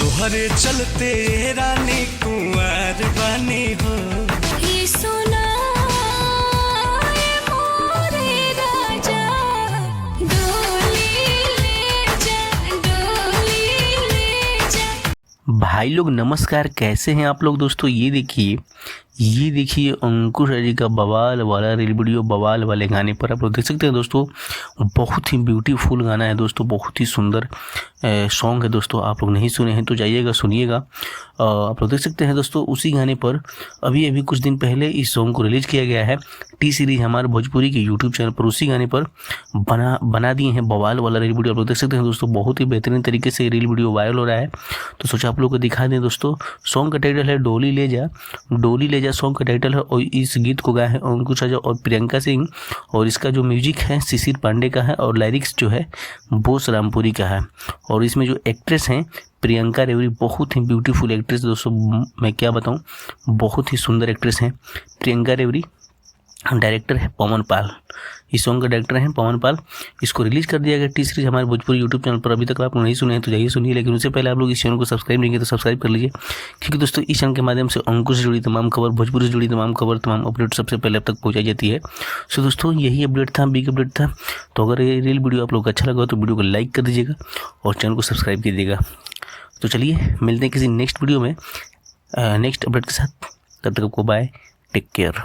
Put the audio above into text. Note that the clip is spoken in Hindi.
तोहरे चलते रानी कुंवर बनी हो। ये सुना ये मोरे राजा, डोली ले जा, डोली ले जा। भाई लोग नमस्कार, कैसे हैं आप लोग दोस्तों। ये देखिए अंकुश जी का बवाल वाला रील वीडियो, बवाल वाले गाने पर आप लोग देख सकते हैं दोस्तों। बहुत ही ब्यूटीफुल गाना है दोस्तों, बहुत ही सुंदर सॉन्ग है दोस्तों। आप लोग नहीं सुने हैं तो जाइएगा सुनिएगा। आप लोग देख सकते हैं दोस्तों, उसी गाने पर अभी कुछ दिन पहले इस सॉन्ग को रिलीज किया गया है। टी सीरीज हमारे भोजपुरी के यूट्यूब चैनल पर उसी गाने पर बना दिए हैं बवाल वाला रील वीडियो। आप लोग देख सकते हैं दोस्तों, बहुत ही बेहतरीन तरीके से रील वीडियो वायरल हो रहा है। तो सोचा आप लोग को दिखा दें दोस्तों। सॉन्ग का टाइटल है डोली ले जा, डोली ले जा सॉन्ग का टाइटल है। और इस गीत को गाया है अंकुश राजा और प्रियंका सिंह, और इसका जो म्यूजिक है शिशिर पांडे का है, और लिरिक्स जो है बोस रामपुरी का है। और इसमें जो एक्ट्रेस हैं प्रियंका रेवरी, बहुत ही ब्यूटीफुल एक्ट्रेस दोस्तों, मैं क्या बताऊं, बहुत ही सुंदर एक्ट्रेस हैं प्रियंका रेवरी। डायरेक्टर है पवन पाल, इस सॉन्ग का डायरेक्टर हैं पवन पाल। इसको रिलीज कर दिया गया टी सीरीज हमारे भोजपुरी यूट्यूब चैनल पर। अभी तक आप लोग नहीं सुने हैं तो जाइए सुनिए, लेकिन उससे पहले आप लोग इस चैनल को सब्सक्राइब नहीं किए तो सब्सक्राइब कर लीजिए, क्योंकि दोस्तों इस चैनल के माध्यम से अंकुश से जुड़ी तमाम खबर, भोजपुरी से जुड़ी तमाम खबर, तमाम अपडेट सबसे पहले अब तक पहुँचाई जाती है। सो दोस्तों यही अपडेट था, बिग अपडेट था। तो अगर ये रील वीडियो आप लोग को अच्छा लगा तो वीडियो को लाइक कर दीजिएगा और चैनल को सब्सक्राइब कीजिएगा। तो चलिए मिलते हैं किसी नेक्स्ट वीडियो में नेक्स्ट अपडेट के साथ। तब तक आपको बाय, टेक केयर।